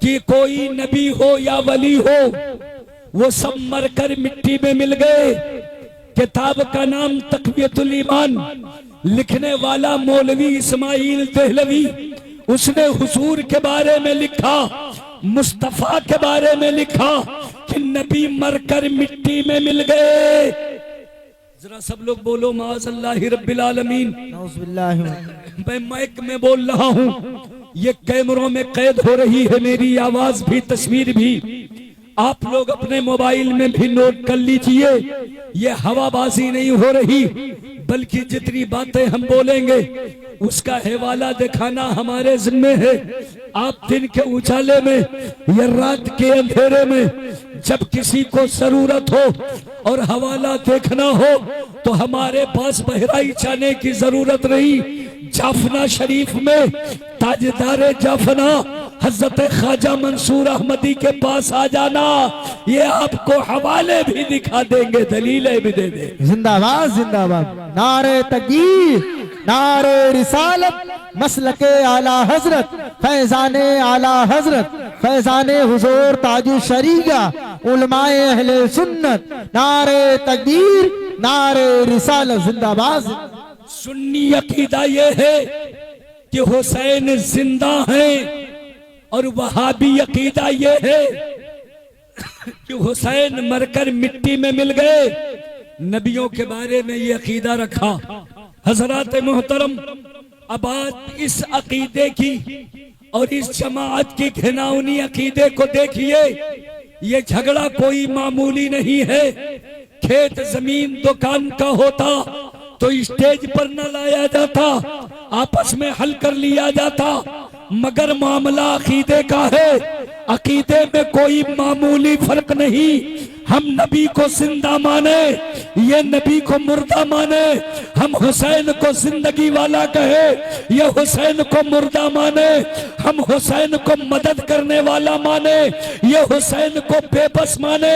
कि कोई नबी हो या वली हो, वो सब मरकर मिट्टी में मिल गए। किताब का नाम तक़वियतुल ईमान, लिखने वाला मौलवी इस्माइल देहलवी, उसने हुजूर के बारे में लिखा, मुस्तफा के बारे में लिखा कि नबी मरकर मिट्टी में मिल गए। जरा सब लोग बोलो माअज़ल्लाहि रब्बिल आलमीन। मैं माइक में बोल रहा हूँ, ये कैमरों में कैद हो रही है मेरी आवाज भी, तस्वीर भी। आप लोग अपने मोबाइल में भी नोट कर लीजिए, ये हवाबाजी नहीं हो रही, बल्कि जितनी बातें हम बोलेंगे उसका हवाला दिखाना हमारे जिम्मे है। आप दिन के उजाले में या रात के अंधेरे में जब किसी को जरूरत हो और हवाला देखना हो, तो हमारे पास बहराइच आने की जरूरत नहीं। जाफना शरीफ में ताजदार जाफना हजरत ख्वाजा मंसूर अहमदी के पास आ जाना, ये आपको हवाले भी दिखा देंगे, दलीलें भी दे देंगे। जिंदाबाद जिंदाबाद। नारे तकबीर, नारे रिसालत, मसलके आला हजरत, फैजाने आला हजरत, फैजाने हुजूर ताजु शरीगा, उलमाए अहले सुन्नत। नारे तकबीर, नारे रिसालत, जिंदाबाद। सुन्नी अकीदा ये है कि हुसैन जिंदा हैं, और वहाबी अकीदा ये है कि हुसैन मरकर मिट्टी में मिल गए। नबियों के बारे में ये अकीदा रखा। हजरात मोहतरम, अब बात इस अकीदे की और इस जमात की घिनौनी अकीदे को देखिए। ये झगड़ा कोई मामूली नहीं है। खेत जमीन दुकान का होता तो स्टेज पर न लाया जाता, आपस में हल कर लिया जाता, मगर मामला अकीदे का है। अकीदे में कोई मामूली फर्क नहीं। हम नबी को जिंदा माने, ये नबी को मुर्दा माने। हम हुसैन को जिंदगी वाला कहे, ये हुसैन को मुर्दा माने। हम हुसैन को मदद करने वाला माने, ये हुसैन को बेबस माने।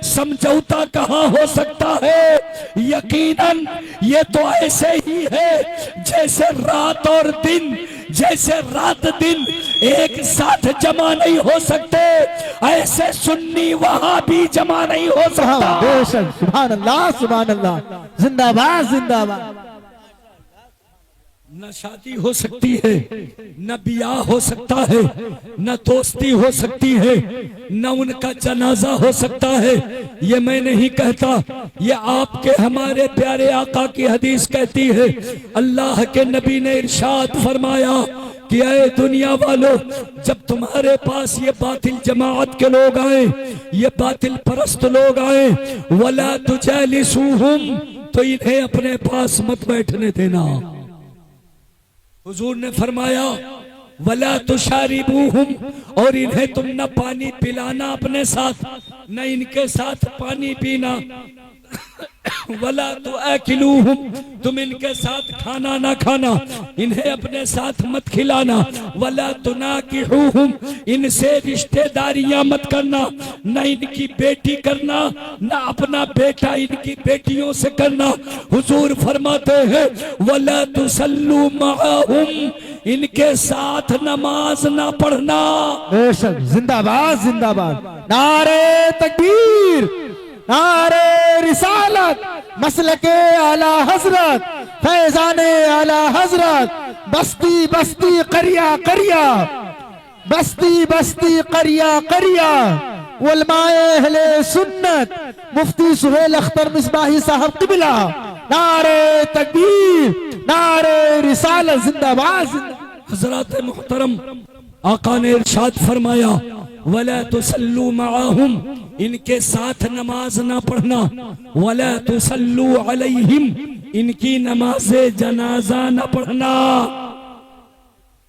समझौता कहाँ हो सकता है? यकीनन ये तो ऐसे ही है जैसे रात और दिन, जैसे रात दिन एक साथ जमा नहीं हो सकते, ऐसे सुन्नी वहां भी जमा नहीं हो सकता। बेशक, सुभान अल्लाह, सुभान अल्लाह, जिंदाबाद जिंदाबाद। न शादी हो सकती है, न ब्याह हो सकता है, न दोस्ती हो सकती है, न उनका जनाजा हो सकता है। ये मैं नहीं कहता, ये आपके हमारे प्यारे आका की हदीस कहती है। अल्लाह के नबी ने इरशाद फरमाया कि ऐ दुनिया वालों, जब तुम्हारे पास ये बातिल जमात के लोग आए, ये बातिल परस्त लोग आए, वला तुजालिसूहुम, तो इन्हें अपने पास मत बैठने देना। हुजूर ने फरमाया वला तुशारिबूहुम, और इन्हें तुम न पानी पिलाना अपने साथ, न इनके साथ पानी पीना। वला तुआकिलूहुम, तुम इनके साथ खाना ना खाना, इन्हें अपने साथ मत खिलाना। वला तुनाकिहुहुम, इनसे रिश्तेदारियां मत करना, न इनकी बेटी करना, न अपना बेटा इनकी बेटियों से करना। हुजूर फरमाते हैं वला तुसल्लू मअहुम, इनके साथ नमाज ना पढ़ना। बेशक, जिंदाबाद जिंदाबाद। नारे तकबीर, नारे रिसालत, मसलके आला हजरत, फैजाने आला हजरत, बस्ती बस्ती करिया करिया, बस्ती बस्ती करिया करिया, उलमाए अहले सुन्नत, मुफ्ती सुहेल अख्तर मिसबाही साहब क़िबला। नारे तकबीर, नारे रिसालत, जिंदाबाद। हज़रात मुहतरम, आका ने इरशाद फरमाया वला तुसल्लू मअहुम, इनके साथ नमाज ना पढ़ना। वला तुसल्लू अलैहिम, इनकी नमाज़े जनाजा ना पढ़ना।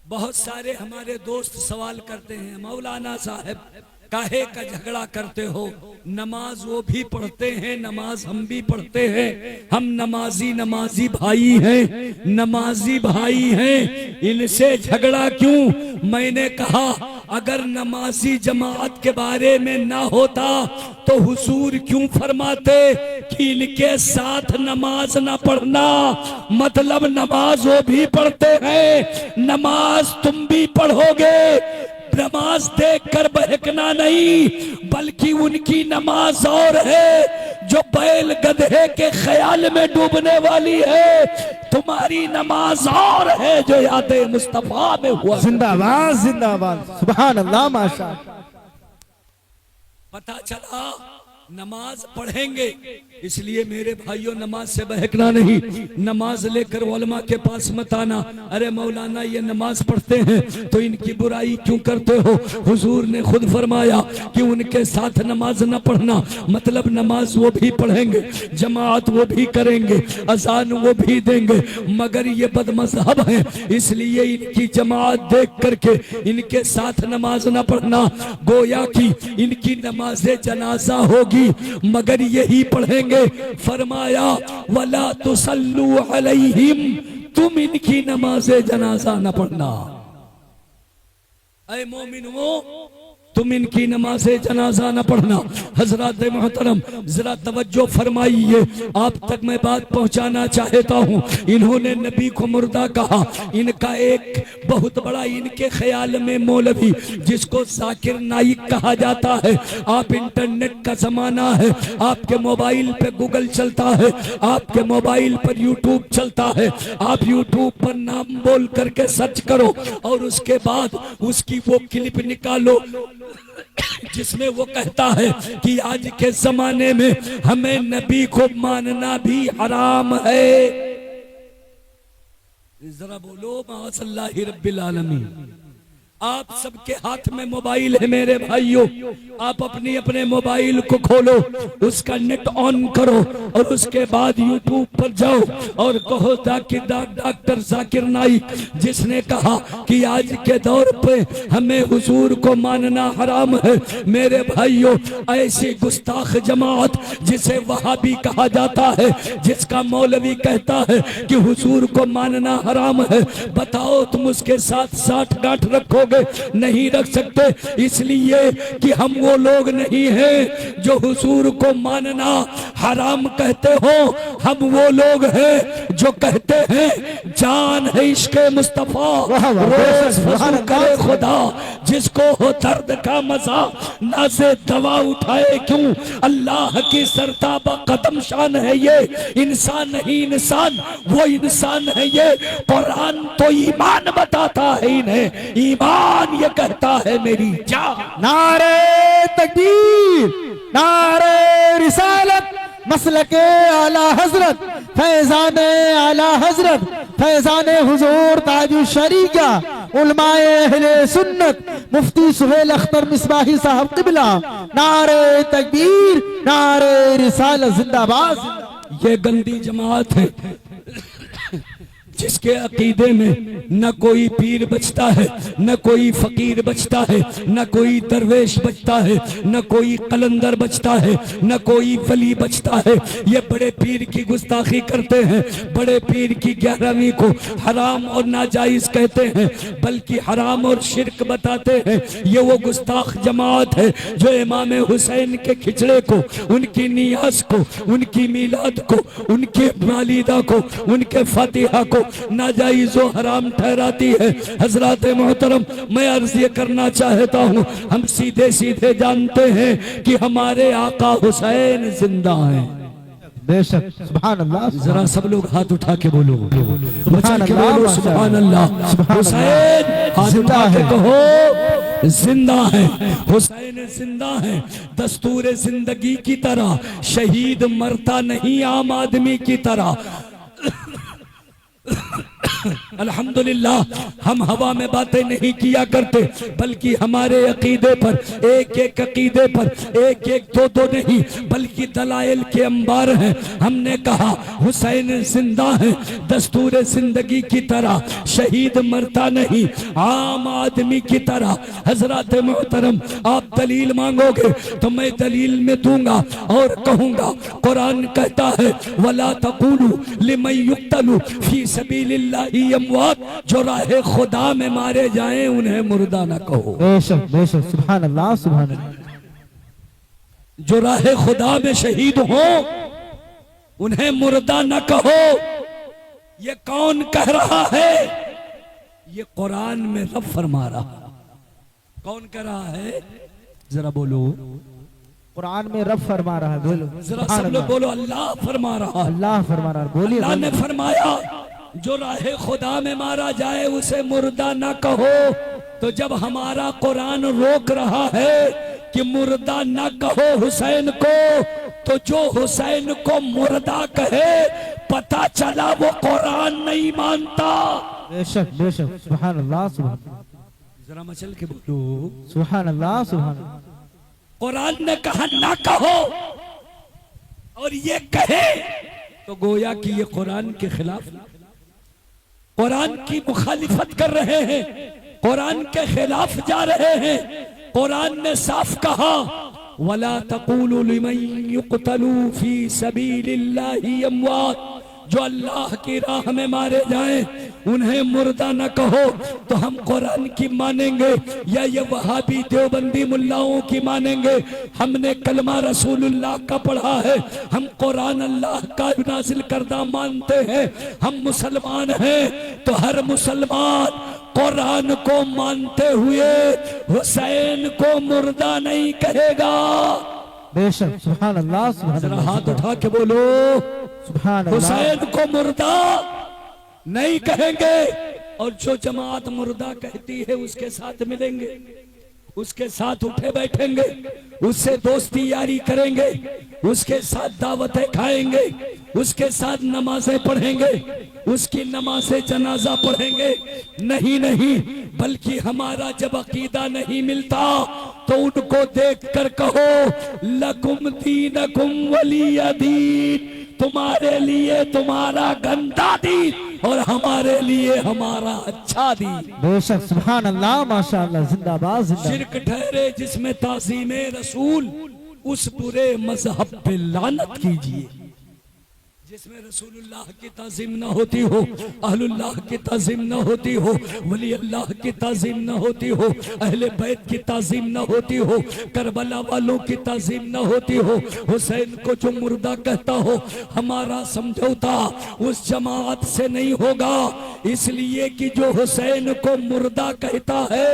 बहुत सारे हमारे दोस्त सवाल करते हैं, मौलाना साहब काहे का झगड़ा करते हो? नमाज वो भी पढ़ते हैं, नमाज हम भी पढ़ते हैं। हम नमाजी भाई हैं, नमाजी भाई हैं, इनसे झगड़ा क्यों? मैंने कहा अगर नमाजी जमात के बारे में ना होता तो हुजूर क्यों फरमाते कि इनके साथ नमाज ना पढ़ना? मतलब नमाज वो भी पढ़ते हैं, नमाज तुम भी पढ़ोगे। नमाज देखकर बहकना नहीं, बल्कि उनकी नमाज और है जो बैल गधे के ख्याल में डूबने वाली है। तुम्हारी नमाज और है जो यादे मुस्तफा में हुआ। जिंदाबाद जिंदाबाद, सुभान अल्लाह, माशा। पता चला नमाज पढ़ेंगे, इसलिए मेरे भाइयों नमाज से बहकना नहीं। नमाज लेकर उलमा के पास मत आना, अरे मौलाना ये नमाज पढ़ते हैं तो इनकी बुराई क्यों करते हो। हुजूर ने खुद फरमाया कि उनके साथ नमाज न पढ़ना, मतलब नमाज वो भी पढ़ेंगे, जमात वो भी करेंगे, अजान वो भी देंगे, मगर ये बदमज़हब है, इसलिए इनकी जमात देख करके इनके साथ नमाज न पढ़ना। गोया कि इनकी नमाज जनाजा होगी मगर यही पढ़ेंगे। फरमाया वला तुसल्लू अलैहिम, तुम इनकी नमाज जनाजा न पढ़ना। ऐ मोमिनो, तुम इनकी नमाज जनाजा न पढ़ना। हजरत मोहतरम जरा तवज्जो फरमाइए, आप तक मैं बात पहुंचाना चाहता हूं। इन्होंने नबी को मुर्दा कहा। इनका एक बहुत बड़ा इनके ख्याल में मौलवी जिसको जाकिर नाइक कहा जाता है, आप इंटरनेट का जमाना है, आपके मोबाइल पे गूगल चलता है, आपके मोबाइल पर यूट्यूब चलता है, आप यूट्यूब पर नाम बोल करके सर्च करो और उसके बाद उसकी वो क्लिप निकालो जिसमें वो कहता है कि आज के जमाने में हमें नबी को मानना भी हराम है। जरा बोलो माशअल्लाह रब्बिल आलमीन। आप सबके हाथ में मोबाइल है मेरे भाइयों, आप अपनी अपने मोबाइल को खोलो, उसका नेट ऑन करो और उसके बाद यूट्यूब पर जाओ और कहो डॉक्टर जाकिर नाइक जिसने कहा कि आज के दौर पे हमें हुजूर को मानना हराम है। मेरे भाइयों, ऐसी गुस्ताख जमात जिसे वहाबी कहा जाता है, जिसका मौलवी कहता है कि हुजूर को मानना हराम है, बताओ तुम उसके साथ साठ गांठ रखोगे? नहीं रख सकते, इसलिए कि हम वो लोग नहीं हैं जो हुजूर को मानना हराम कहते हो। हम वो लोग हैं जो कहते हैं जान है इश्क़ मुस्तफा, रोज फज़ल करे खुदा, जिसको हो दर्द का मजा नाज़े दवा उठाए क्यों। अल्लाह की सरताबा कदम शान है ये, इंसान नहीं इंसान वो इंसान है ये। कुरान तो ईमान बताता है इन्हें, ईमान ये कहता है मेरी जान। नारे तकबीर, नारे रिसालत, मसलके आला हजरत, फैजाने आला हजरत, फैजाने हुजूर ताजुल शरीका, उलमाए अहले सुन्नत, मुफ्ती सुहेल अख्तर मिसबाही साहब किबला। नारे तकबीर, नारे रिसालत, जिंदाबाद। ये गंदी जमात है जिसके अकीदे में न कोई पीर बचता है, न कोई फकीर बचता है, न कोई दरवेश बचता है, न कोई कलंदर बचता है, न कोई वली बचता है। ये बड़े पीर की गुस्ताखी करते हैं, बड़े पीर की 11वीं को हराम और नाजायज कहते हैं, बल्कि हराम और शिरक बताते हैं। ये वो गुस्ताख जमात है जो इमाम हुसैन के खिचड़े को, उनकी नियाज को, उनकी मीलाद को, उनके मालिदा को, उनके फातिहा को नाजायज व हराम ठहराती है। हजरत मोहतरम, मैं अर्ज ये करना चाहता हूँ, हम सीधे सीधे जानते हैं कि हमारे आका हुसैन जिंदा हैं। बेशक, सुभान अल्लाह। जरा सब लोग हाथ उठा के बोलो, मचा के बोलो सुभान अल्लाह। हुसैन हाथ उठा के कहो जिंदा है, हुसैन जिंदा है। दस्तूर जिंदगी की तरह शहीद मरता नहीं आम आदमी की तरह। अल्हम्दुलिल्लाह, हम हवा में बातें नहीं किया करते, बल्कि हमारे अकीदे पर, एक एक अकीदे पर एक एक दो दो नहीं बल्कि दलाइल के अंबार हैं। हमने कहा हुसैन जिंदा है, दस्तूर जिंदगी की तरह, शहीद मरता नहीं आम आदमी की तरह। हजरत मोहतरम, आप दलील मांगोगे तो मैं दलील में दूंगा और कहूंगा कुरान कहता है वला तक़ूलू लिमन युक़तलू फी सबीलिल्लाह अमवात, जो राहे खुदा में मारे जाएं उन्हें मुर्दा न कहो। बेशक बेशक, सुभान अल्लाह सुभान अल्लाह। जो राहे खुदा में शहीद हो उन्हें मुर्दा न कहो। ये कौन कह रहा है? ये कुरान में रब फरमा रहा। कौन कर रहा है? जरा बोलो। कुरान में रब फरमा रहा है, बोलो। जरा सब लोग बोलो, अल्लाह फरमा रहा है। अल्लाह फरमा रहा है, बोलिए। अल्लाह ने फरमाया जो राहे खुदा में मारा जाए उसे मुर्दा ना कहो। तो जब हमारा कुरान रोक रहा है कि मुर्दा ना कहो हुसैन को, तो जो हुसैन को मुर्दा कहे पता चला वो कुरान नहीं मानता। बेशक बेशक, सुभान अल्लाह सुभान अल्लाह। जरा मचल के बोलो, सुभान अल्लाह सुभान अल्लाह। कुरान ने कहा ना कहो और ये कहे तो गोया कि ये कुरान के खिलाफ, कुरान की मुखालिफत कर रहे हैं, कुरान के खिलाफ जा रहे हैं। कुरान ने साफ कहा वला तक़ूलू लिमन युक़तलू फी सबीलिल्लाहि अमवात, जो अल्लाह की राह में मारे जाएं उन्हें मुर्दा न कहो। तो हम कुरान की मानेंगे या ये वहाबी देवबंदी मुल्लाओं की मानेंगे? हमने कलमा रसूलुल्लाह का पढ़ा है, हम कुरान अल्लाह का नाज़िल करदा मानते हैं, हम मुसलमान हैं। तो हर मुसलमान कुरान को मानते हुए हुसैन को मुर्दा नहीं कहेगा। बेशक, सुभान अल्लाह सुभान जरा अल्लाह। हाथ उठा के बोलो, सुभान अल्लाह। हुसैन को मुर्दा नहीं कहेंगे। और जो जमात मुर्दा कहती है उसके साथ मिलेंगे, उसके साथ उठे बैठेंगे, उससे दोस्ती यारी करेंगे, उसके साथ दावतें खाएंगे, उसके साथ नमाजें पढ़ेंगे, उसकी नमाज़े जनाजा पढ़ेंगे। नहीं नहीं, बल्कि हमारा जब अकीदा नहीं मिलता तो उनको देख कर कहो लकुम दीनकुम वलिय दीन, तुम्हारे लिए तुम्हारा गंदा दीन और हमारे लिए हमारा अच्छा दीन। बेशक, सुभान अल्लाह, माशाअल्लाह, जिंदाबाद जिंदाबाद। शिरक ठहरे जिसमें ताज़ीमे रसूल, उस बुरे मजहब पे लानत कीजिए। जिसमें रसूलुल्लाह की ताज़ीम न होती हो, अहलुल्लाह की ताज़ीम न होती हो, वली अल्लाह की ताज़ीम न होती हो, अहले बैत की ताज़ीम न होती हो, करबला वालों की ताज़ीम न होती हो, हुसैन को जो मुर्दा कहता हो, हमारा समझौता उस जमात से नहीं होगा। इसलिए कि जो हुसैन को मुर्दा कहता है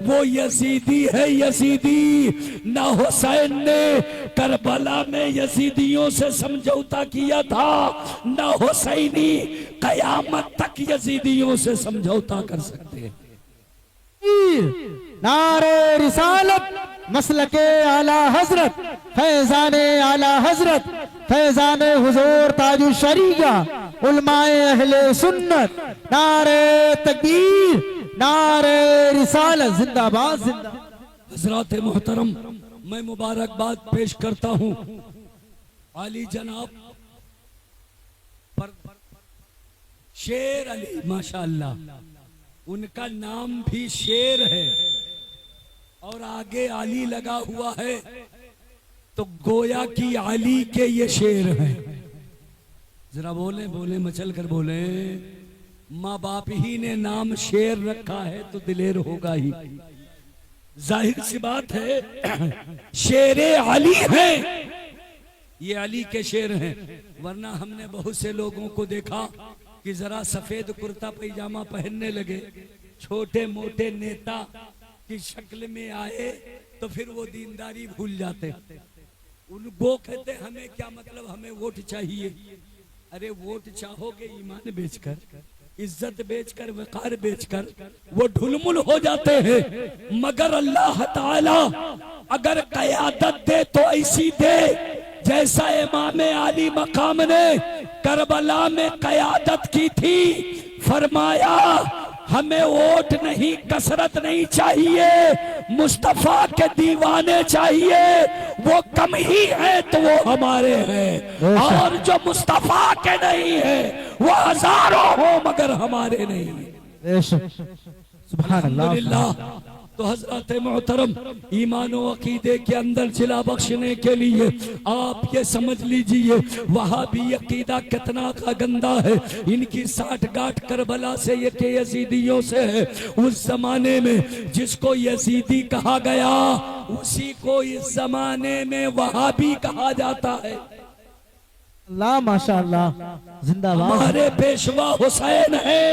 वो यजीदी है, यजीदी। ना हुसैन ने करबला में यजीदियों से समझौता किया था, ना हुसैनी कयामत तक यजीदियों से समझौता कर सकते हैं। नारे रिसालत, मसलके आला हजरत, फैजाने आला हजरत, फैजाने हुजूर ताजु शरीया, उलमाए अहले सुन्नत, नारे तकबीर, नारे रिसालत, जिंदाबाद जिंदाबाद। हजरात मोहतरम, मैं मुबारकबाद पेश करता हूँ आली जनाब पर शेर अली, माशाअल्लाह, उनका नाम भी शेर है और आगे अली लगा हुआ है, तो गोया की अली के ये शेर हैं। जरा बोले बोले, मचल कर बोले। माँ बाप ही ने नाम शेर रखा है तो दिलेर होगा ही, जाहिर सी बात है। शेरे अली हैं, ये अली के शेर हैं। वरना हमने बहुत से लोगों को देखा कि जरा सफेद कुर्ता पैजामा पहनने लगे, छोटे मोटे नेता की शक्ल में आए तो फिर वो दीनदारी भूल जाते। उनको कहते हमें क्या मतलब, हमें वोट चाहिए। अरे वोट चाहोगे ईमान बेचकर, इज्जत बेचकर, वकार बेचकर, वो ढुलमुल हो जाते हैं। मगर अल्लाह ताला अगर कयादत दे तो ऐसी दे जैसा इमाम अली मकाम ने करबला में कयादत की थी। फरमाया हमें वोट नहीं, कसरत नहीं चाहिए, मुस्तफा के दीवाने चाहिए। वो कम ही है तो वो हमारे हैं, और जो मुस्तफा के नहीं है वो हजारों हो मगर हमारे नहीं है। सुभान अल्लाह। तो हजरत मोहतरम, ईमान व अकीदे के अंदर जिला बख्शने के लिए आप ये समझ लीजिए वहाबी अकीदा कितना का गंदा है। इनकी साठ गांठ करबला से ये के यजीदियों से है। उस जमाने में जिसको यजीदी कहा गया उसी को इस जमाने में वहाबी कहा जाता है। अल्लाह माशाअल्लाह, जिंदाबाद। हमारे पेशवा हुसैन है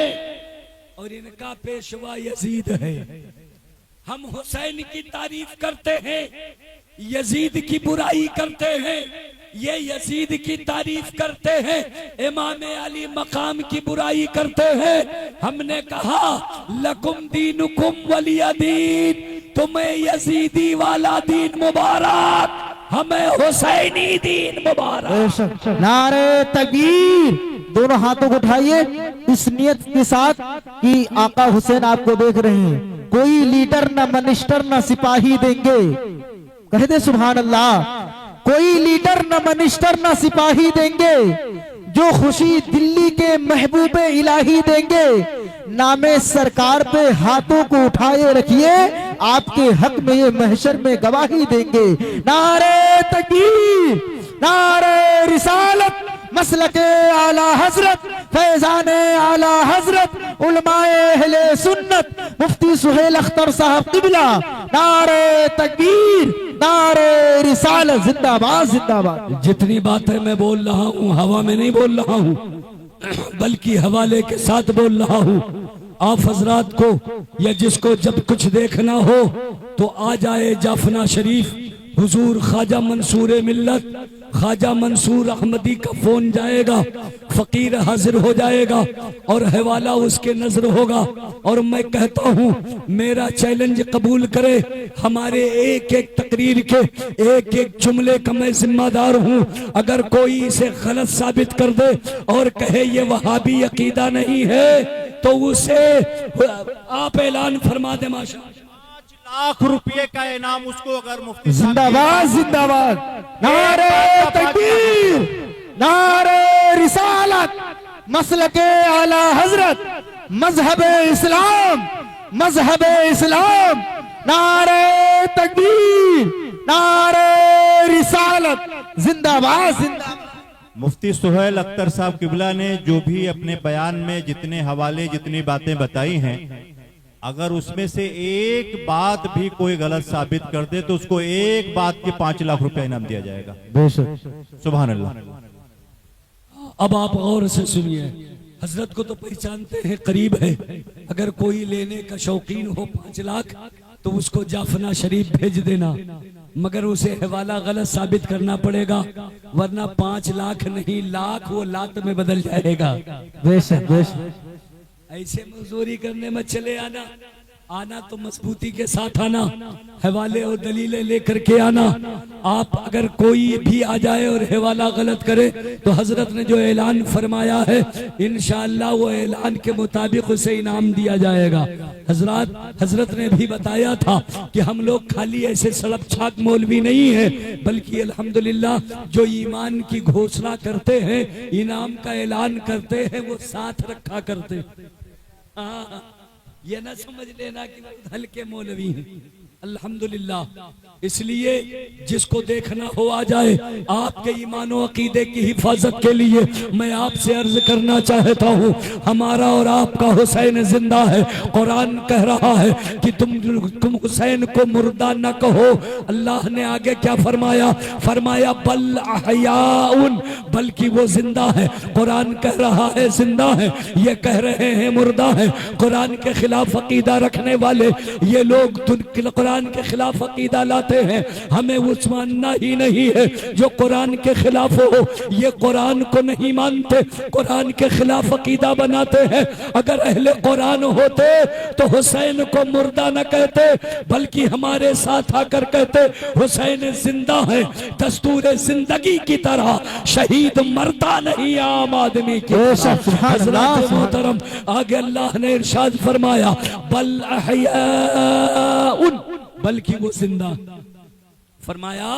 और इनका पेशवा यजीद है। हम हुसैन की तारीफ करते हैं, यजीद की बुराई करते हैं। ये यजीद की तारीफ करते हैं, इमाम अली मकाम की बुराई करते हैं। हमने कहा लकुम दीनुकुम वलिया दीन, तुम्हें यजीदी वाला दीन मुबारक, हमें हुसैनी दीन मुबारक। नारे तकबीर। दोनों हाथों को उठाइए इस नियत के साथ कि आका हुसैन आपको देख रहे हैं। कोई लीडर न मिनिस्टर न सिपाही देंगे, कह दे सुभान अल्लाह। कोई लीडर न मिनिस्टर न सिपाही देंगे, जो खुशी दिल्ली के महबूबे इलाही देंगे। नामे सरकार पे हाथों को उठाए रखिए, आपके हक में ये महशर में गवाही देंगे। नारे तकबीर, नारे रिसालत, मसलके आला हजरत, फैजाने आला हजरत, उलमाए अहले सुन्नत, मुफ्ती सुहेल अख्तर साहब किबला। नारे तकबीर, नारे रिसालत, जिंदाबाद जिंदाबाद। जितनी बातें मैं बोल रहा हूँ हवा में नहीं बोल रहा हूँ, बल्कि हवाले के साथ बोल रहा हूँ। आप हजरात को या जिसको जब कुछ देखना हो तो आ जाए जाफना शरीफ। हुजूर ख्वाजा मंसूर मिल्लत, ख्वाजा मंसूर अहमदी का फोन जाएगा, फकीर हाजिर हो जाएगा और हवाला उसके नजर होगा। और मैं कहता हूँ मेरा चैलेंज कबूल करे, हमारे एक एक तकरीर के एक एक जुमले का मैं जिम्मेदार हूँ। अगर कोई इसे गलत साबित कर दे और कहे ये वहाबी अकीदा नहीं है तो उसे आप ऐलान फरमा दे। माशा 5 लाख रुपए का इनाम उसको अगर मुफ्ती साहब जिंदाबाद जिंदाबाद। नारे तकबीर, नारे रिसालत, मसलके आला हजरत, मजहब इस्लाम, मजहब इस्लाम। नारे तकबीर, नारे रिसालत, जिंदाबाद जिंदाबाद। मुफ्ती सुहेल अख्तर साहब किबला ने जो भी अपने बयान में जितने हवाले जितनी बातें बताई हैं, अगर उसमें से एक बात भी कोई गलत साबित कर दे तो उसको एक बात के 5 लाख रुपया इनाम दिया जाएगा। बेशक। सुभान अल्लाह। अब आप गौर से सुनिए, हजरत को तो पहचानते हैं, करीब है। अगर कोई लेने का शौकीन हो 5 लाख तो उसको जाफना शरीफ भेज देना, मगर उसे हवाला गलत साबित करना पड़ेगा, वरना 5 लाख नहीं लाख वो लात में बदल जाएगा। बेशक बेशक। ऐसे मजदूरी करने में चले आना तो मजबूती के साथ आना, हवाले और दलीलें लेकर के आना। आप अगर कोई भी आ जाए और हवाला गलत करे तो हजरत ने जो ऐलान फरमाया है इंशाअल्लाह वो ऐलान के मुताबिक उसे इनाम दिया जाएगा। हजरत ने भी बताया था कि हम लोग खाली ऐसे सड़क छाक मौलवी नहीं है, बल्कि अल्हम्दुलिल्लाह जो ईमान की घोषणा करते हैं, इनाम का ऐलान करते हैं, वो साथ रखा करते हैं। ये ना समझ लेना कि वो हल्के मौलवी हैं, अल्हम्दुलिल्लाह। इसलिए जिसको देखना हो आ जाए। आपके ईमान और अकीदे की हिफाजत के लिए मैं आपसे अर्ज करना चाहता हूँ, हमारा और आपका हुसैन जिंदा है। कुरान कह रहा है कि तुम हुसैन को मुर्दा न कहो। अल्लाह ने आगे क्या फरमाया? फरमाया बल अहयाउन, बल्कि वो जिंदा है। कुरान कह रहा है जिंदा है, ये कह रहे हैं मुर्दा है। कुरान के खिलाफ अकीदा रखने वाले ये लोग कुरान के खिलाफ अकीदा लाते हैं। हमें वो मानना ही नहीं है जो कुरान के खिलाफ हो। ये कुरान को नहीं मानते, कुरान के खिलाफ अकीदा बनाते हैं। अगर अहले कुरान होते तो हुसैन को मुर्दा न कहते, बल्कि हमारे साथ आकर कहते हुसैन जिंदा है। दस्तूर जिंदगी की तरह शहीद मरता नहीं आम आदमी की। हज़रत मोहतरम आगे अल्लाह ने इरशाद फरमाया बल अहयाउन, बल्कि वो जिंदा। फरमाया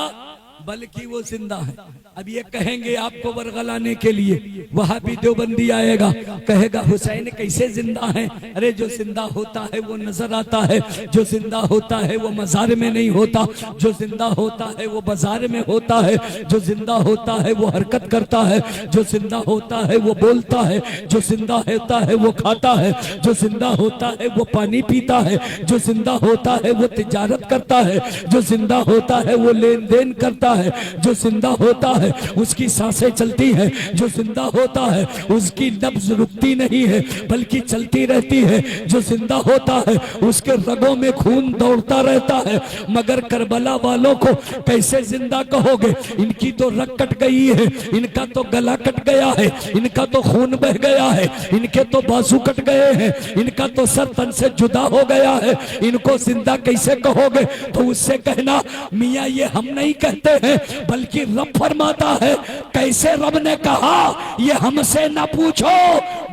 बल्कि वो जिंदा है। अब ये कहेंगे आपको बरगलाने के लिए, वहां भी देवबंदी आएगा कहेगा हुसैन कैसे जिंदा है? अरे जो जिंदा होता है वो नजर आता है, जो जिंदा होता है वो मजार में नहीं होता, जो जिंदा होता है वो बाजार में होता है, जो जिंदा होता है वो हरकत करता है, जो जिंदा होता है वो बोलता है, जो जिंदा होता है वो खाता है, जो जिंदा होता है वो पानी पीता है, जो जिंदा होता है वो तिजारत करता है, जो जिंदा होता है वो लेन देन करता होता है, जो जिंदा होता है उसकी सांसें चलती हैं, जो जिंदा होता है उसकी नब्ज रुकती नहीं है बल्कि चलती रहती है, जो जिंदा होता है उसके रगों में खून दौड़ता रहता है। मगर करबला वालों को कैसे जिंदा कहोगे? इनकी तो रग कट गई है, इनका तो गला कट गया है, इनका तो खून बह गया है, इनके तो बाजू कट गए हैं, इनका तो सर तन से जुदा हो गया है, इनको जिंदा कैसे कहोगे? तो उससे कहना मियाँ ये हम नहीं कहते हैं बल्कि रब फरमाता है। कैसे रब ने कहा ये हमसे ना पूछो,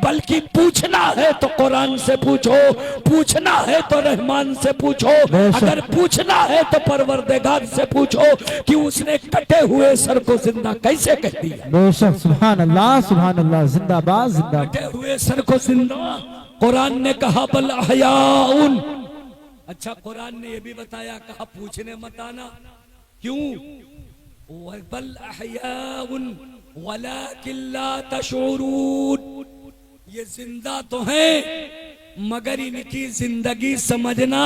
बल्कि पूछना है तो कुरान से पूछो, पूछना है तो रहमान से पूछो, अगर पूछना है तो परवरदिगार से पूछो कि उसने कटे हुए सर को जिंदा कैसे कह दिया। बेशक, सुभान अल्लाह, सुभान अल्लाह, जिंदाबाद जिंदाबाद। कटे हुए सर को जिंदा कुरान ने कहा बल अहयाउन। अच्छा, कुरान ने यह भी बताया, कहा पूछने मत आना। क्यों? बल अहयाउन वलाकिन ला तशऊरून। ये जिंदा तो है मगर इनकी जिंदगी समझना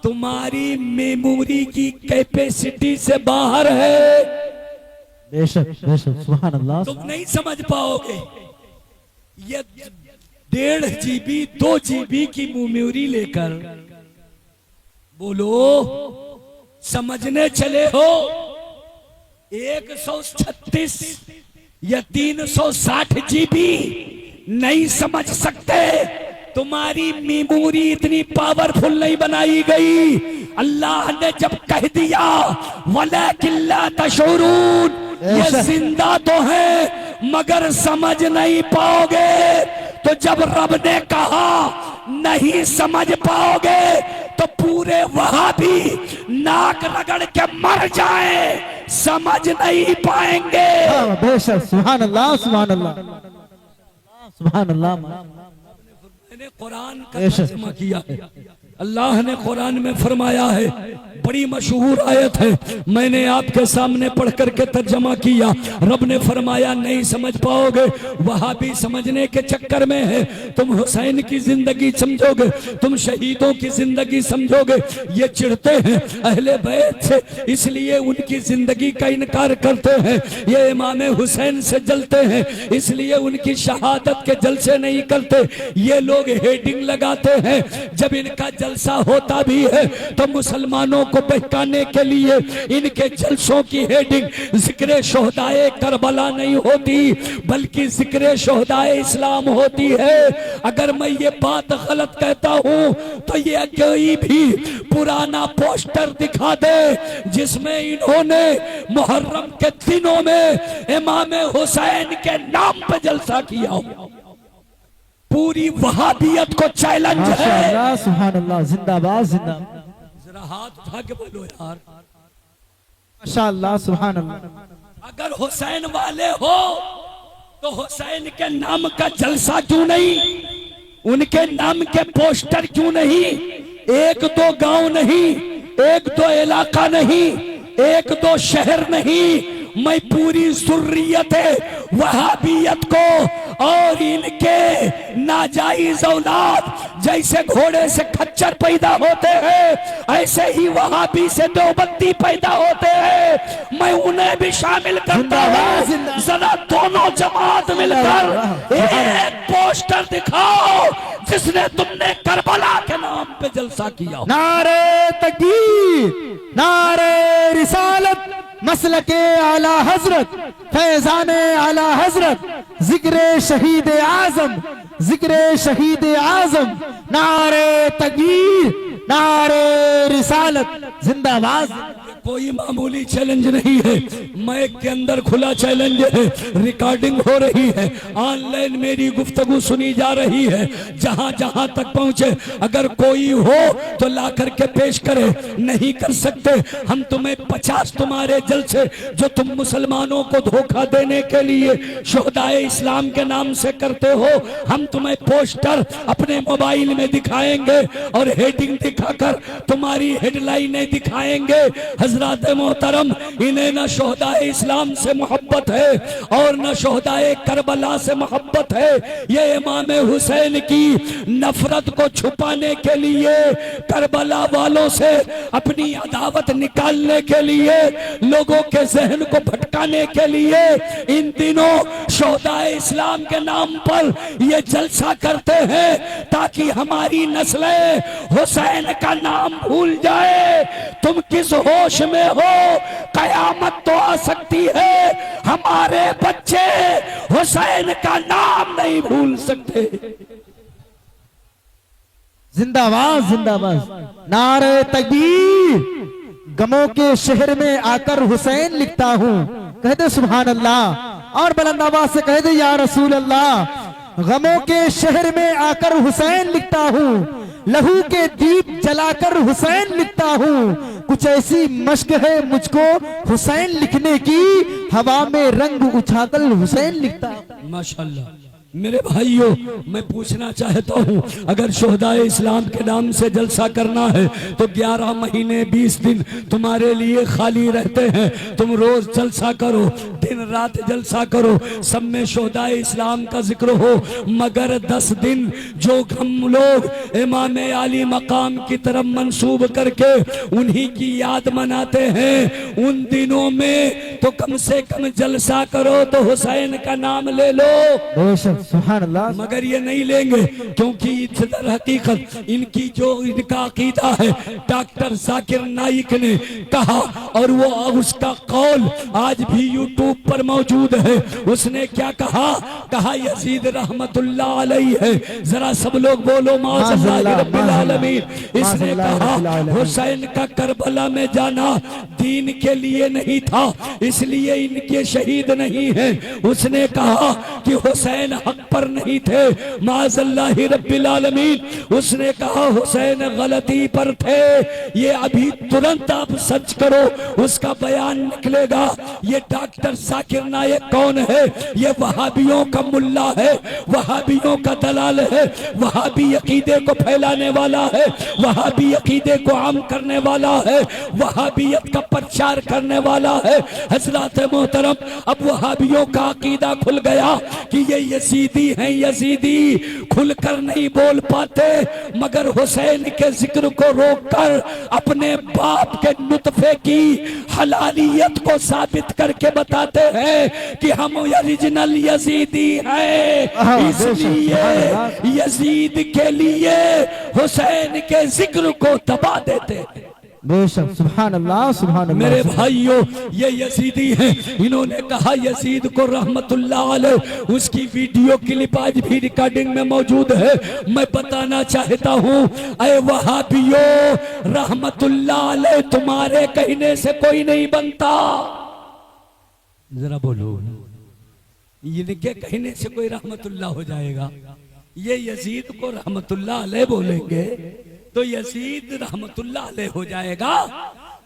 तुम्हारी मेमोरी की कैपेसिटी से बाहर है। बेशक बेशक, सुभान अल्लाह। तुम नहीं समझ पाओगे। ये 1.5 GB 2 GB की मेमोरी लेकर बोलो समझने चले हो 136 या 360 GB नहीं समझ सकते। तुम्हारी मेमोरी इतनी पावरफुल नहीं बनाई गई। अल्लाह ने जब कह दिया वलाकिन ला तशऊरून, ये जिंदा तो है मगर समझ नहीं पाओगे। तो जब रब ने कहा नहीं समझ पाओगे तो पूरे वहाबी नाक रगड़ के मर जाए, समझ नहीं पाएंगे। बेशक, सुभान अल्लाह, सुभान अल्लाह, सुभान अल्लाह। मैंने कुरान का तर्जुमा किया है। अल्लाह ने कुरान में फरमाया है, बड़ी मशहूर आयत है, मैंने आपके सामने पढ़ करके तर्जमा किया। रब ने फरमाया नहीं समझ पाओगे, वहाबी समझने के चक्कर में है। तुम हुसैन की जिंदगी समझोगे, तुम शहीदों की जिंदगी समझोगे। ये चिढ़ते हैं अहले बैत से, इसलिए उनकी जिंदगी का इनकार करते हैं। ये इमाम हुसैन से जलते हैं, इसलिए उनकी शहादत के जलसे नहीं करते। ये लोग हेडिंग लगाते हैं, जब इनका जलसा होता भी है तो मुसलमानों को बहकाने के लिए इनके जलसों की हेडिंग जिक्र शोहदाए करबला नहीं होती बल्कि जिक्र शोहदाए इस्लाम होती है। अगर मैं ये बात गलत कहता हूं तो ये कोई भी पुराना पोस्टर दिखा दे जिसमें इन्होंने मुहर्रम के दिनों में इमाम हुसैन के नाम पे जलसा किया हो। पूरी वहाबियत को चैलेंज है। सुभान अल्लाह, जिंदाबाद जिंदाबाद। जरा हाथ उठा के बोलो यार, माशाअल्लाह, सुभान अल्लाह। अगर हुसैन वाले हो तो हुसैन के नाम का जलसा क्यों नहीं, उनके नाम के पोस्टर क्यों नहीं? 1-2 गांव नहीं, 1-2 इलाका नहीं, 1-2 शहर नहीं, मैं पूरी जुर्रियत वहाबियत को और इनके नाजायज औलाद, जैसे घोड़े से खच्चर पैदा होते हैं ऐसे ही वहाबी से देवबंदी पैदा होते हैं, मैं उन्हें भी शामिल करता हूँ। जरा दोनों जमात मिलकर एक पोस्टर दिखाओ जिसने तुमने करबला के नाम पे जलसा किया। नारे तकबीर, नारे रिसालत, मसलके आला हजरत, फैजाने आला हजरत, जिक्र शहीद आजम, जिक्र शहीद आजम, नारे तकबीर, नारे रिसालत, जिंदाबाद। कोई मामूली चैलेंज नहीं है, माइक के अंदर खुला चैलेंज है, रिकॉर्डिंग हो रही है, ऑनलाइन मेरी गुफ्तगू सुनी जा रही है। जहां जहां तक पहुंचे अगर कोई हो तो ला करके पेश करे, नहीं कर सकते हम तुम्हें 50 तुम्हारे जलसे जो तुम मुसलमानों को धोखा देने के लिए शोहदाए इस्लाम के नाम से करते हो, हम तुम्हें पोस्टर अपने मोबाइल में दिखाएंगे और हेडिंग दिखाकर तुम्हारी हेडलाइनें दिखाएंगे। हजरत मोहतरम इन्हें न शोहदाए इस्लाम से मोहब्बत है और न शोहदाए करबला से मोहब्बत है। ये इमाम हुसैन की नफरत को छुपाने के लिए, करबला वालों से अपनी अदावत निकालने के लिए, लोगों के जहन को भटकाने के लिए इन दिनों शोहदाए इस्लाम के नाम पर ये जलसा करते हैं ताकि हमारी नस्लें हुसैन का नाम भूल जाए। तुम किस होश में हो? कयामत तो आ सकती है, हमारे बच्चे हुसैन का नाम नहीं भूल सकते। जिंदाबाद जिंदाबाद, नारे तकबीर। गमों के शहर में आकर हुसैन लिखता हूँ, कह दे सुभान अल्लाह। और बुलंद आवाज से कह दे या रसूल अल्लाह। गमों के शहर में आकर हुसैन लिखता हूँ, लहू के दीप जलाकर हुसैन लिखता हूँ। कुछ ऐसी मश्क है मुझको हुसैन लिखने की, हवा में रंग उछाकर हुसैन लिखता हूँ। माशाअल्लाह। मेरे भाइयों, मैं पूछना चाहता हूँ, अगर शोहदाए इस्लाम के नाम से जलसा करना है तो 11 महीने 20 दिन तुम्हारे लिए खाली रहते हैं। तुम रोज जलसा करो, दिन रात जलसा करो, सब में शोहदाए इस्लाम का जिक्र हो, मगर 10 दिन जो हम लोग इमाम आली मकाम की तरफ मंसूब करके उन्हीं की याद मनाते हैं, उन दिनों में तो कम से कम जलसा करो तो हुसैन का नाम ले लो। सुभान अल्लाह। मगर ये नहीं लेंगे क्योंकि दर हकीकत इनकी जो इनका अकीदा है, डॉक्टर जाकिर नाइक ने कहा और वो उसका कौल आज भी यूट्यूब पर मौजूद है। उसने क्या कहा? कहा यजीद रहमतुल्लाह अलैहि है। जरा सब लोग बोलो माशअल्लाह रब्बिल आलमीन। इसने कहा हुसैन का करबला में जाना दीन के लिए नहीं था, इसलिए इनके शहीद नहीं है। उसने कहा कि हुसैन हक पर नहीं थे, माज़अल्लाहि रब्बिल आलमीन। उसने कहा हुसैन गलती पर थे। ये अभी तुरंत आप सर्च करो, उसका बयान निकलेगा। ये डॉक्टर जाकिर नाइक कौन है? ये वहाबियों का मुल्ला है, वहाबियों का दलाल है, वहाबी अकीदे को फैलाने वाला है, वहाबी अकीदे को आम करने वाला है, वहाबियत का प्रचार करने वाला है। हजरत मोहतरम, अब वहाबियों का अकीदा खुल गया कि ये यजीदी हैं। यजीदी खुलकर नहीं बोल पाते, मगर हुसैन के जिक्र को रोककर अपने बाप के नुतफे की हलालियत को साबित करके बताते हैं कि हम ओरिजिनल यजीदी हैं। इसलिए यजीद के लिए हुसैन के जिक्र को दबा देते हैं। बेशक, सुभान अल्लाह सुभान अल्लाह। मेरे भाइयों, ये यजीदी हैं। इन्होंने कहा यजीद को रहमतुल्लाह अलैह, उसकी वीडियो क्लिप आज भी रिकॉर्डिंग में मौजूद है। मैं बताना चाहता हूँ, ऐ वहाबियों, रहमतुल्लाह अलैह तुम्हारे कहने से कोई नहीं बनता। जरा बोलो, इनके कहने से कोई रहमतुल्लाह हो जाएगा? ये यजीद को रहमतुल्लाह अलैह बोलेंगे तो यजीद रहमतुल्लाह अलैह हो जाएगा।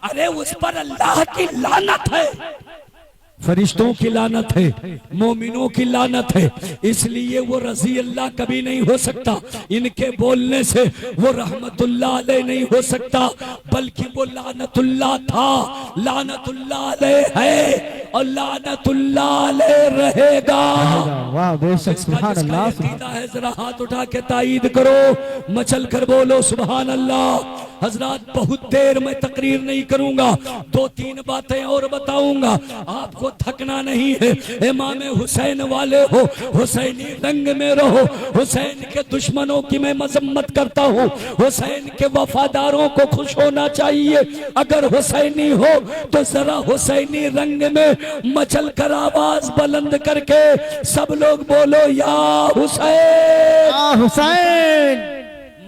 अरे उस पर अल्लाह की लानत है, फरिश्तों की लानत है, मोमिनों की लानत है, इसलिए वो रजी अल्लाह कभी नहीं हो सकता। इनके बोलने से वो रहमतुल्लाह अलैह नहीं हो सकता, बल्कि वो लानतुल्लाह था, लानतुल्लाह अलैह है और लानतुल्लाह अलैह रहेगा। वाह, बेशक, सुभान अल्लाह। है, जरा हाथ उठा के ताईद करो, मचल कर बोलो सुभान अल्लाह। हजरात, बहुत देर में तकरीर नहीं करूंगा, 2-3 बातें और बताऊंगा, आपको थकना नहीं है। इमाम हुसैन वाले हो, हुसैनी रंग में रहो। हुसैन के दुश्मनों की मैं मजम्मत करता हूँ, हुसैन के वफादारों को खुश होना चाहिए। अगर हुसैनी हो तो जरा हुसैनी रंग में मचल कर आवाज बुलंद करके सब लोग बोलो या हुसैन, या हुसैन।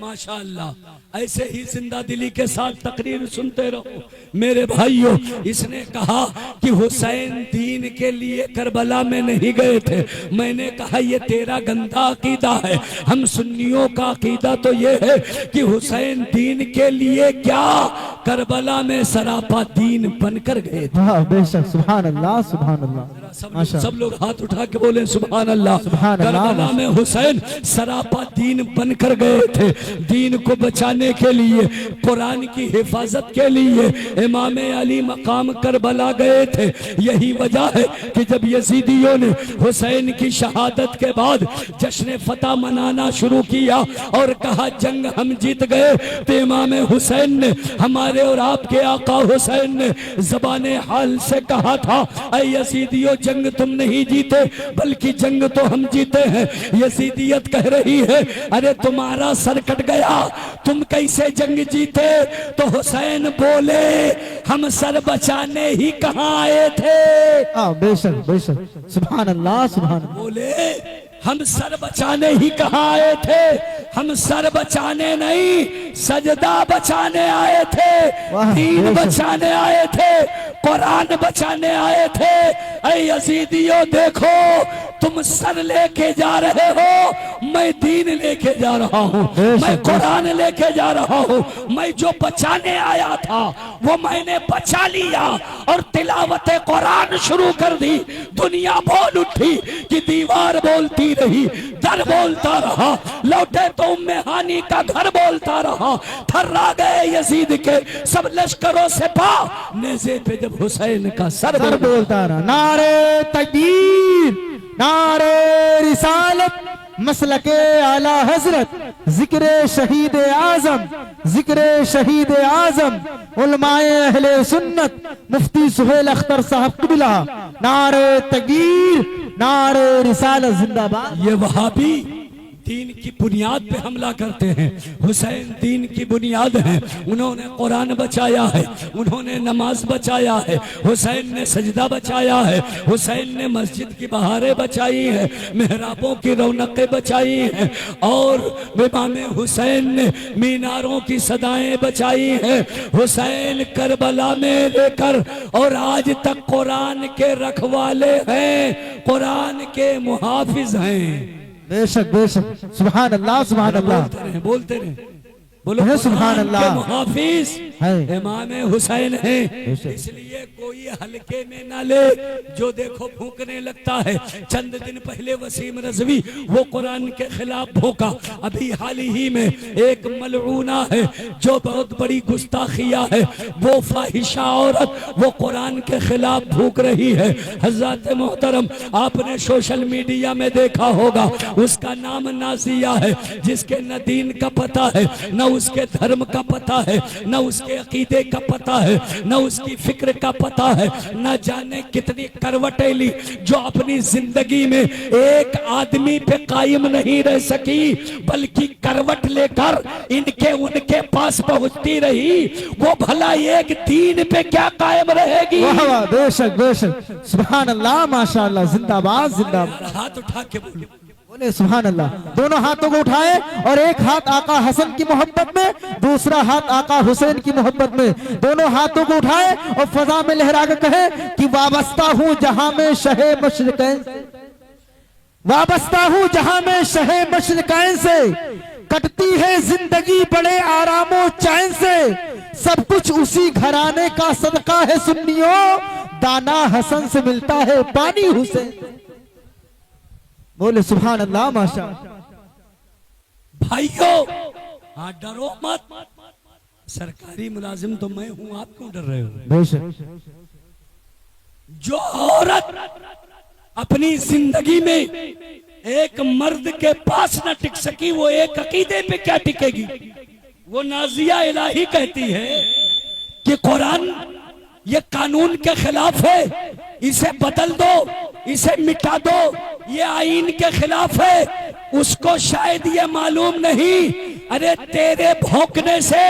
माशाअल्लाह, ऐसे ही जिंदा दिली के साथ तकरीर सुनते रहो। मेरे भाइयों, इसने कहा कि हुसैन दीन के लिए करबला में नहीं गए थे। मैंने कहा ये तेरा गंदा अकीदा है। हम सुन्नियों का अकीदा तो ये है कि हुसैन दीन के लिए क्या, करबला में सरापा दीन बनकर गए थे। हाँ, बेशक, सुभान अल्लाह सुभान अल्लाह। सब लोग हाथ उठा के बोले सुभान अल्लाह। सुभान अल्लाह। करबला में हुसैन सरापा दीन बनकर गए थे, दीन को बचाने के लिए, कुरान की हिफाजत के लिए इमाम अली मकाम करबला गए थे। यही वजह है कि जब यजीदियों ने हुसैन की शहादत के बाद जश्न फतह मनाना शुरू किया और कहा जंग हम जीत गए, तो इमाम हुसैन ने, हमारे और आपके आका हुसैन ने ज़बाने हाल से कहा था, ऐ यजीदियों जंग तुम नहीं जीते बल्कि जंग तो हम जीते हैं। यजीदियत कह रही है अरे तुम्हारा सर कट गया, तुम कैसे जंग जीते? तो हुसैन बोले हम सर बचाने ही कहाँ आए थे। बेशक बेशक, सुभान अल्लाह सुभान अल्लाह। बोले हम सर बचाने ही कहाँ आए थे, हम सर बचाने नहीं सजदा बचाने आए थे, दीन बचाने आए थे, कुरान बचाने आए थे। ऐ यजीदियों देखो तुम सर लेके जा रहे हो, मैं दीन लेके जा रहा हूँ, मैं कुरान लेके जा रहा हूँ। मैं जो बचाने आया था वो मैंने बचा लिया और तिलावत कुरान शुरू कर दी। दुनिया बोल उठी कि दीवार बोलती रही, दर बोलता रहा, लौटे तो उम्मे हानी का घर बोलता रहा। थर्रा गए यजीद के सब लश्करों से पा, नेज़े पे जब हुसैन का सर बोलता रहा। नारे तकबीर, नारे रिसालत, मसलके आला हजरत, जिक्र शहीद आजम, जिक्र शहीद आजम, उलमाए अहले सुन्नत, मुफ्ती सुहेल अख्तर साहब क़िबला। नारे तकबीर, नारे रिसालत जिंदाबाद। ये वहाबी दीन की बुनियाद पे हमला करते हैं। हुसैन दीन की बुनियाद है, उन्होंने कुरान बचाया है, उन्होंने नमाज बचाया है, हुसैन ने सजदा बचाया है, हुसैन ने मस्जिद की बहारें बचाई है, मेहराबों की रौनकें बचाई हैं, और इमाम हुसैन ने मीनारों की सदाएं बचाई हैं। हुसैन करबला में लेकर और आज तक कुरान के रखवाले हैं, कुरान के मुहाफिज हैं। बेशक बेशक, सुभान अल्लाह सुभान अल्लाह। बोलते रहे बोलो सुभान अल्लाह। मुहाफिज है इमाम हुसैन है, इसलिए कोई हल्के में ना ले। जो देखो भूकने लगता है। चंद दिन पहले वसीम रजवी वो कुरान के खिलाफ भूका। अभी हाल ही में एक मलऊना है जो बहुत बड़ी गुस्ताखिया है, वो फाहिशा औरत, वो कुरान के खिलाफ भूक रही है। हज़रत मोहतरम आपने सोशल मीडिया में देखा होगा, उसका नाम नाजिया है, जिसके न दीन का पता है, न उसके धर्म का पता है, न उसके अकीदे का पता है, न उसकी फिक्र का पता है, न जाने कितनी करवटें ली, जो अपनी जिंदगी में एक आदमी पे कायम नहीं रह सकी, बल्कि करवट लेकर इनके उनके पास पहुंचती रही। वो भला एक दीन पे क्या कायम रहेगी? वाह वाह, बेशक बेशक, सुभान अल्लाह माशाअल्लाह, जिंदाबाद जिंदाबाद। हाथ उठा के बोलो बोले सुभान अल्लाह। दोनों हाथों को उठाए और एक हाथ आका हसन की मोहब्बत में, दूसरा हाथ आका हुसैन की मोहब्बत में। दोनों हाथों को उठाए और फजा में लहरा के कहे कि वाबस्ता हूँ जहां में शहे मशरिकैन, वाबस्ता हूँ जहां में शहे मशरिकैन से, कटती है जिंदगी बड़े आरामों चैन से, सब कुछ उसी घराने का सदका है सुन्नियों, दाना हसन से मिलता है पानी हुसैन। बोले सुभान अल्लाह माशा। भाइयों हाँ डरो मत, सरकारी मुलाजिम तो मैं हूं, आप क्यों डर रहे हो? बेशक। जो औरत अपनी जिंदगी में एक मर्द के पास न टिक सकी, वो एक अकीदे पे क्या टिकेगी? वो नाजिया इलाही कहती है कि कुरान ये कानून के खिलाफ है, इसे बदल दो, इसे मिटा दो, ये आईन के खिलाफ है। उसको शायद ये मालूम नहीं, अरे तेरे भौंकने से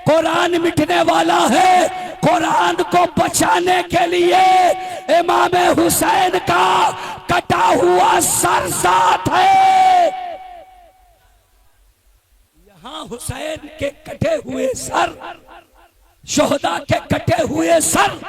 कुरान मिटने वाला है। कुरान को बचाने के लिए इमाम हुसैन का कटा हुआ सर साथ है। यहाँ हुसैन के कटे हुए सर, शोहदा के कटे हुए सर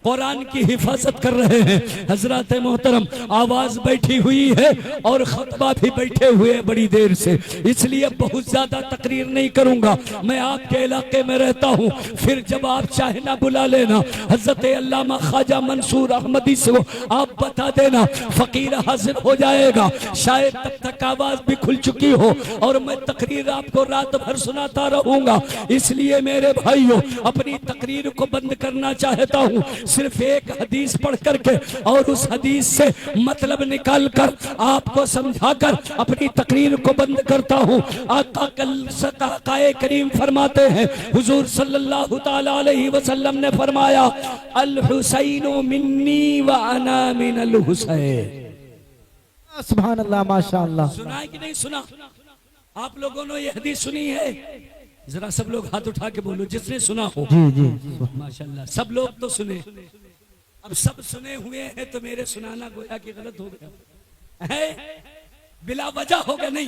कुरान की हिफाजत कर रहे हैं। हजरत मोहतरम आवाज बैठी हुई है और खतबा भी बैठे हुए हैं बड़ी देर से, इसलिए बहुत ज्यादा तकरीर नहीं करूंगा। मैं आपके इलाके में रहता हूं, फिर जब आप चाहे ना बुला लेना। हजरत अल्लामा ख्वाजा मंसूर अहमदी से आप बता देना, फकीर हाजिर हो जाएगा। शायद तब तक आवाज भी खुल चुकी हो और मैं तकरीर आपको रात भर सुनाता रहूंगा। इसलिए मेरे भाइयों, अपनी तकरीर को बंद करना चाहता हूं सिर्फ एक हदीस पढ़ करके और उस हदीस से मतलब निकाल कर आपको समझाकर अपनी तकरीर को बंद करता हूं। आका करीम फरमाते हैं, हुजूर सल्लल्लाहु ताला अलैहि वसल्लम ने फरमाया, अल हुसैन मिन्नी व अना मिनल हुसैन। सुभान अल्लाह, माशाअल्लाह। सुना है कि नहीं सुना? आप लोगों ने ये हदीस सुनी है? जरा सब लोग हाथ उठा के बोलो जिसने सुना हो। जी जी, माशाल्लाह, सब लोग तो सुने। अब सब सुने हुए हैं तो मेरे सुनाना गोया कि गलत हो गया है, बिला वजह हो गया। नहीं,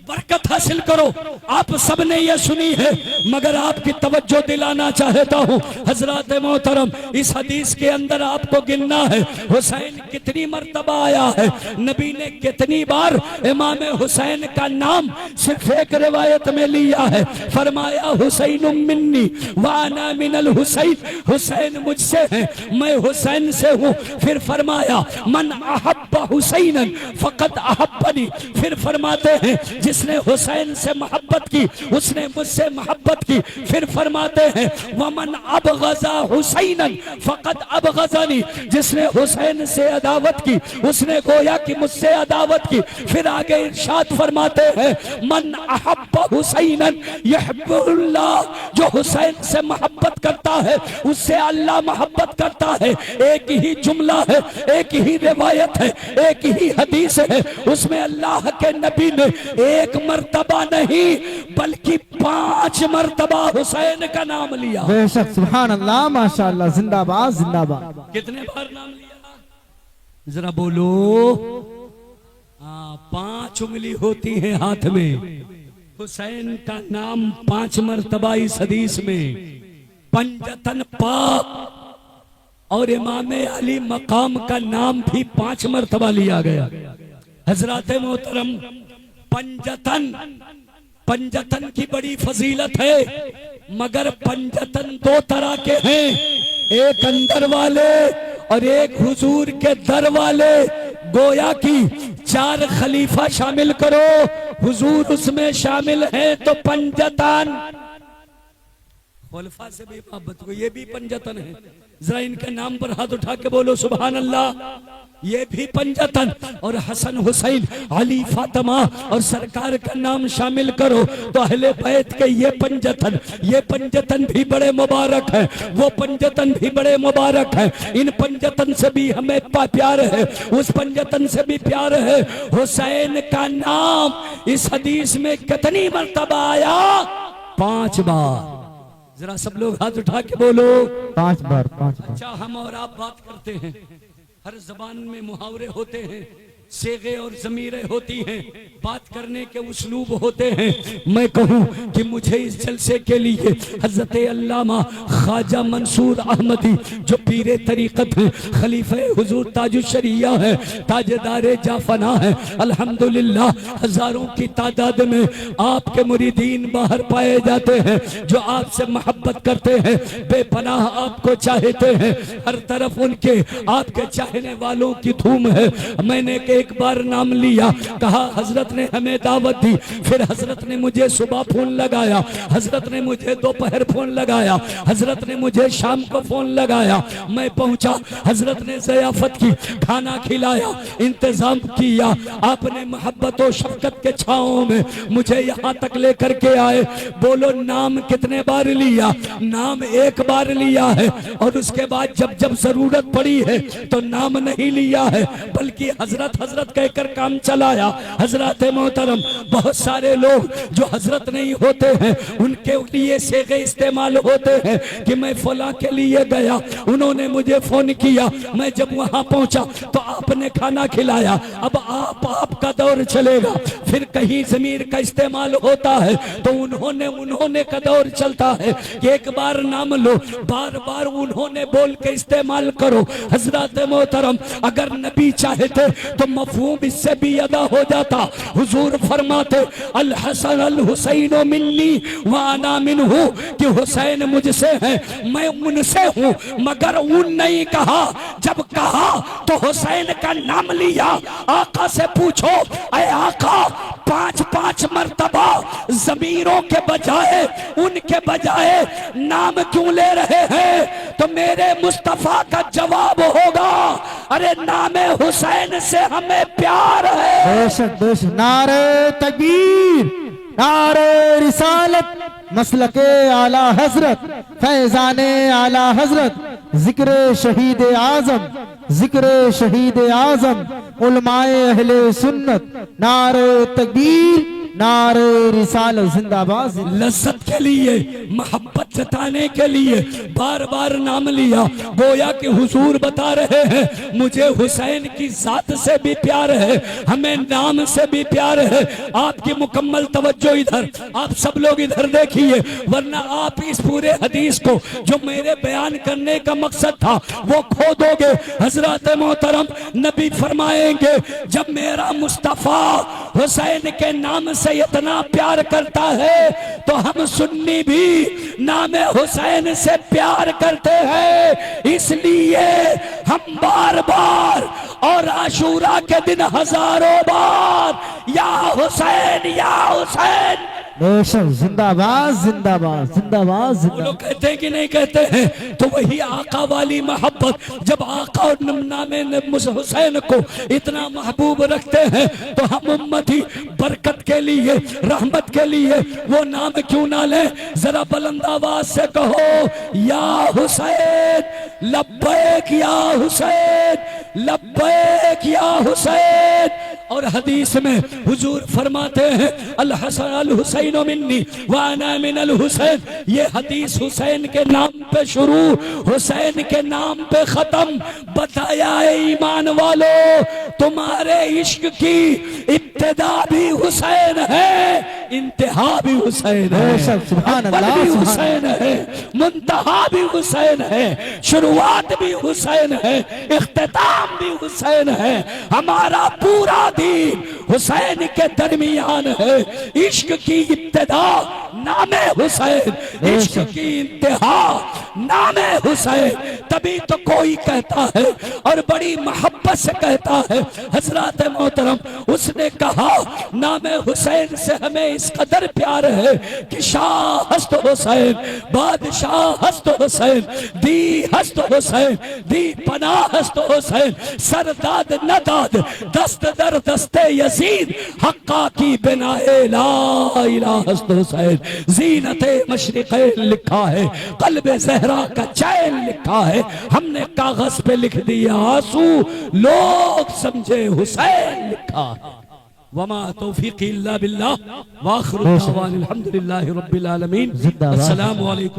बरकत हासिल करो। आप सबने ये सुनी है, मगर आपकी तवज्जो दिलाना चाहता हूँ। हजरत मोहतरम, इस हदीस के अंदर आपको गिनना है हुसैन कितनी मर्तबा आया है, नबी ने कितनी बार इमाम हुसैन का नाम सिर्फ एक रिवायत में लिया है। फरमाया हुसैन मिन्नी व अना मिनल हुसैन, हुसैन मुझसे है, मैं हुसैन से हूँ। फिर फरमाया मन अहब्बा हुसैनन फकत अहब्बनी, फिर फरमाते हैं जिसने हुसैन से मोहब्बत की उसने मुझसे मोहब्बत की। फिर फरमाते हैं वमन अबगज़ा हुसैनन फकत अबगज़नी, जिसने हुसैन से अदावत की उसने गोया कि मुझसे अदावत की। फिर आगे इरशाद फरमाते हैं मन अहब्बा हुसैनन यहब्बुल्लाह, जो हुसैन से मोहब्बत करता है उससे अल्लाह मोहब्बत करता है। एक ही जुमला है, एक ही रिवायत है, एक ही हदीस है, उसमें अल्लाह के नबी ने एक मर्तबा नहीं बल्कि 5 मर्तबा हुसैन का नाम लिया। बेशक, सुभान अल्लाह, माशाअल्लाह, जिंदाबाद जिंदाबाद। कितने बार नाम लिया? जरा बोलो। 5 उंगली होती है हाथ में, हुसैन का नाम 5 मर्तबा इस हदीस में। पंजतन पाक और इमाम अली मकाम का नाम भी 5 मर्तबा लिया गया। हजरत मोहतरम, पंजतन, पंजतन की बड़ी फजीलत है, मगर पंजतन 2 तरह के हैं, एक अंदर वाले और एक हुजूर के दर वाले। गोया की 4 खलीफा शामिल करो, हुजूर उसमें शामिल है तो पंजतन। खुलफा से भी मोहब्बत को, ये भी पंजतन है। जरा इनके नाम पर हाथ उठा के बोलो सुभान अल्लाह। ये भी पंजतन, और हसन हुसैन अली फातिमा और सरकार का नाम शामिल करो तो अहले बैत के ये पंजतन भी बड़े मुबारक है, वो पंजतन भी बड़े मुबारक है। इन पंजतन से भी हमें प्यार है, उस पंजतन से भी प्यार है। हुसैन का नाम इस हदीस में कितनी मर्तबा आया? 5 बार। जरा सब लोग हाथ उठा के बोलो 5 बार, 5 बार। अच्छा, हम और आप बात करते हैं, हर जबान में मुहावरे होते हैं, सेगे और जमीरें होती हैं, बात करने के उसलूब होते हैं। मैं कहूं कि मुझे इस जलसे के लिए हजरत अल्लामा ख्वाजा मंसूर अहमदी जो पीरे तरीकत हैं, खलीफे हुजूर ताजुशरिया है, ताजदारे जाफना है, अल्हम्दुलिल्लाह हजारों की तादाद में आपके मुरीदीन बाहर पाए जाते हैं जो आपसे मोहब्बत करते हैं, बेपनाह आपको चाहते हैं, हर तरफ उनके आपके चाहने वालों की धूम है। मैंने एक बार नाम लिया, कहा हजरत ने हमें दावत दी, फिर हजरत ने मुझे सुबह फोन लगाया, हजरत ने मुझे दोपहर फोन लगाया, हजरत ने मुझे शाम को फोन लगाया। मैं पहुंचा, हजरत ने ज़ियाफत की, खाना खिलाया, इंतजाम किया। आपने मोहब्बत और शफकत के छाओं में मुझे यहाँ तक लेकर के आए। बोलो नाम कितने बार लिया? नाम 1 बार लिया है, और उसके बाद जब जब जरूरत पड़ी है तो नाम नहीं लिया है, बल्कि हजरत हजरत कहकर काम चलाया। हजरत मोहतरम, बहुत सारे लोग जो हजरत नहीं होते हैं उनके लिए सेगे इस्तेमाल होते हैं कि मैं फला के लिए गया, उन्होंने मुझे फोन किया, मैं जब वहां पहुंचा तो आपने खाना खिलाया, अब आपका दौर चलेगा। फिर कहीं जमीर का इस्तेमाल होता है तो उन्होंने का दौर चलता है कि एक बार नाम लो, बार बार उन्होंने बोल के इस्तेमाल करो। हजरत मोहतरम, अगर नबी चाहते तो मफहूम इससे भी अदा हो जाता। हुजूर फरमाते अल हसन अल हुसैन मिन्नी व अना मिन्हु, कि हुसैन मुझसे है, मैं उनसे हूँ, मगर उन नहीं कहा। जब कहा तो हुसैन का नाम लिया। आका से पूछो, ऐ आका, 5-5 मर्तबा जमीरों के बजाय, उनके बजाय नाम क्यों ले रहे हैं? तो मेरे मुस्तफा का जवाब होगा, अरे नामे हुसैन से हमें प्यार है। बेशक बेशक। नारे तकबीर, नारे रिसालत, मसलके आला हजरत, फैजाने आला हजरत, जिक्र शहीद आजम, जिक्र शहीद आजम, उलमाए अहले सुन्नत। नारे तकबीर, नारे रिसालत, जिंदाबाद। लज्जत के लिए, मोहब्बत जताने के लिए बार बार नाम लिया। गोया कि हुजूर बता रहे हैं मुझे हुसैन की जात से भी प्यार है, हमें नाम से भी प्यार है। आपकी मुकम्मल तवज्जो इधर, आप सब लोग इधर देखिए, वरना आप इस पूरे हदीस को जो मेरे बयान करने का मकसद था वो खो दोगे। हजरत मोहतरम, नबी फरमाएंगे जब मेरा मुस्तफा हुसैन के नाम से इतना प्यार करता है तो हम सुन्नी भी नामे हुसैन से प्यार करते हैं। इसलिए हम बार बार और आशूरा के दिन हजारों बार या हुसैन या हुसैन। बेशक, जिंदाबाद जिंदाबाद जिंदाबाद वो लोग जिंदाबाद। कहते हैं कि नहीं कहते हैं? तो वही आका वाली मोहब्बत, जब आका और नामे हुसैन को इतना महबूब रखते हैं तो हम उम्मती बरकत के लिए, रहमत के लिए वो नाम क्यों ना लें? जरा बुलंद आवाज से कहो, या हुसैन लब्बैक या हुसैन, लब्बैक या हुसैन। और हदीस में हुजूर फरमाते हैं अल हसन अल हुसैन मिन्नी व अना मिनल हुसैन। ये हदीस हुसैन के नाम पे शुरू, हुसैन के नाम पे खत्म। बताया है ईमान वालों, तुम्हारे इश्क की इब्तिदा भी हुसैन है, इंतहा भी हुसैन है, सुभान अल्लाह, भी हुसैन है, मुंतहा भी हुसैन है, शुरुआत भी हुसैन है, इख्तिताम भी हुसैन है। हमारा पूरा दीन हुसैन के दरमियान है। इश्क की इब्तिदा नामे हुसैन, इश्क की इंतहा नामे हुसैन। तभी तो कोई कहता है और बड़ी मोहब्बत से कहता है, हजरत मोहतरम, उसने कहा नामे हुसैन से हमें इस कदर प्यार है कि शाह हस्त हुसैन, बादशाह हस्त हुसैन, दी हस्त हुसैन, दी पनाह हस्त हुसैन, सरदाद नदाद दस्त दर दस्ते यजीद, हक्का की बिनाए ला इलाहा हस्त हुसैन, जीनते मशरिक़ैन लिखा है, कल्बे ज़हरा का चैन लिखा है। हमने कागज पे लिख दिया आंसू, लोग समझे हुसैन लिखा। वमा तौफीक़ी इल्ला बिल्लाह, व आखिरु दावाना अल्हम्दुलिल्लाहि रब्बिल आलमीन। अस्सलामु अलैकुम।